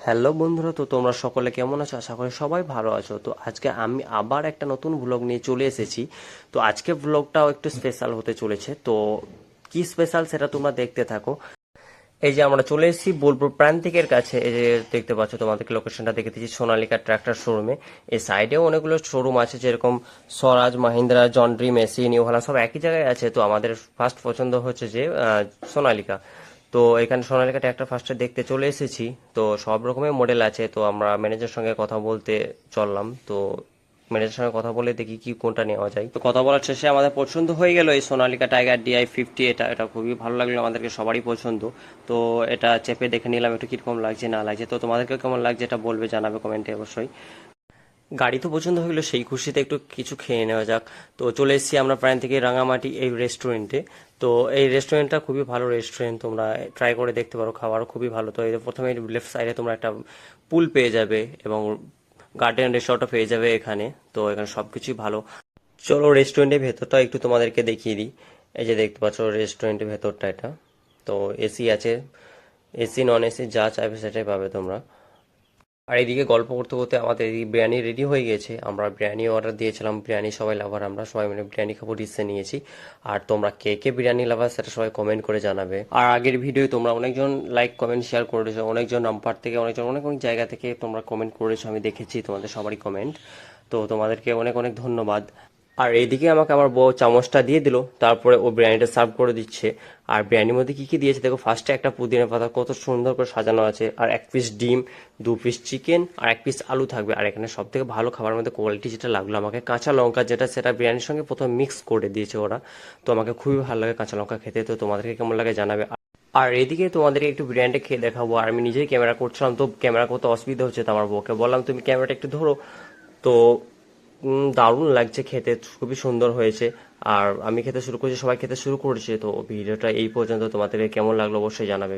Hello বন্ধুরা, তো তোমরা সকলে কেমন আছো? আশা করি সবাই ভালো আছো। তো আজকে আমি আবার একটা নতুন ব্লগ নিয়ে চলে এসেছি। তো আজকে ব্লগটাও একটু স্পেশাল হতে চলেছে। তো কি স্পেশাল সেটা তোমরা দেখতে থাকো। এই যে আমরা চলে এসেছি বোলপুর প্রান্তিকের কাছে। এই যে দেখতে পাচ্ছ, তোমাদেরকে লোকেশনটা দেখে দিচ্ছি, সোনালিকা ট্র্যাক্টর শোরুমে। এই সাইডেও অনেকগুলো শোরুম আছে, যেরকম স্বরাজ, মাহিন্দ্রা, জন্ড্রি, মেসি, নিউ হলা সব একই জায়গায় আছে। তো আমাদের ফার্স্ট পছন্দ হচ্ছে যে সোনালিকা। তো এখানে সোনালিকা ট্র্যাক্টর ফার্স্টে দেখতে চলে এসেছি। তো সব রকমের মডেল আছে। তো আমরা ম্যানেজার সঙ্গে কথা বলতে চললাম। তো ম্যানেজার সঙ্গে কথা বলে দেখি কি কোনটা নেওয়া যায়। তো কথা বলার শেষে আমাদের পছন্দ হয়ে গেল এই সোনালিকা টাইগার DI 50। এটা এটা খুবই ভালো লাগলো, আমাদেরকে সবারই পছন্দ। তো এটা চেপে দেখে নিলাম একটু কিরকম লাগছে না লাগছে। তো তোমাদেরকে কেমন লাগছে এটা বলবে, জানাবে কমেন্টে অবশ্যই। গাড়ি তো পছন্দ হলো, সেই খুশিতে একটু কিছু খেয়ে নেওয়া যাক। তো চলে এসেছি আমরা প্রাণ থেকে রাঙামাটি এই রেস্টুরেন্টে। তো এই রেস্টুরেন্টটা খুবই ভালো রেস্টুরেন্ট, তোমরা ট্রাই করে দেখতে পারো, খাবারও খুবই ভালো। তো এই যে প্রথমে লেফট সাইডে তোমরা একটা পুল পেয়ে যাবে এবং গার্ডেন রিসর্টও পেয়ে যাবে এখানে। তো এখানে সব কিছুই ভালো। চলো রেস্টুরেন্টের ভেতরটা একটু তোমাদেরকে দেখিয়ে দিই। এই যে দেখতে পাচ্ছ রেস্টুরেন্টের ভেতরটা এটা। তো এসি আছে, এসি নন এসি যা চাইবে সেটাই পাবে তোমরা। আর এইদিকে গল্প করতে করতে আমাদের এই বিরিয়ানি রেডি হয়ে গেছে। আমরা বিরিয়ানি অর্ডার দিয়েছিলাম, বিরিয়ানি সবাই লাভার, আমরা সবাই মিলে বিরিয়ানি খাবো ডিসে নিয়েছি। আর তোমরা কে কে বিরিয়ানি লাভার সেটা সবাই কমেন্ট করে জানাবে। আর আগের ভিডিও তোমরা অনেকজন লাইক কমেন্ট শেয়ার করেছো, অনেকজন নাম্বার থেকে, অনেকজন অনেক অনেক জায়গা থেকে তোমরা কমেন্ট করেছো, আমি দেখেছি তোমাদের সবারই কমেন্ট। তো তোমাদেরকে অনেক অনেক ধন্যবাদ। আর এইদিকে আমাকে আমার বউ চামচটা দিয়ে দিল, তারপরে ও বিরিয়ানিটা সার্ভ করে দিচ্ছে। আর বিরিয়ানির মধ্যে কি কি দিয়েছে দেখো, ফার্স্টে একটা পুদিনা পাতা কত সুন্দর করে সাজানো আছে, আর এক পিস ডিম, দু পিস চিকেন, আর এক পিস আলু থাকবে। আর এখানে সব থেকে ভালো খাবারের মধ্যে কোয়ালিটি যেটা লাগলো আমাকে, কাঁচা লঙ্কা, যেটা সেটা বিরিয়ানির সঙ্গে প্রথমে মিক্স করে দিয়েছে ওরা। তো আমাকে খুবই ভালো লাগে কাঁচা লঙ্কা খেতে। তো তোমাদেরকে কেমন লাগে জানাবে। আর এদিকে তোমাদেরকে একটু বিরিয়ানিটা খেয়ে দেখাবো। আর আমি নিজেই ক্যামেরা করছিলাম, তো ক্যামেরা করতে অসুবিধা হচ্ছে, তো আমার বউকে বললাম তুমি ক্যামেরাটা একটু ধরো। তো দারুণ লাগছে খেতে, খুবই সুন্দর হয়েছে। আর আমি খেতে শুরু করেছি, সবাই খেতে শুরু করেছে। তো ভিডিওটা এই পর্যন্ত, তোমাদেরকে কেমন লাগলো অবশ্যই জানাবে।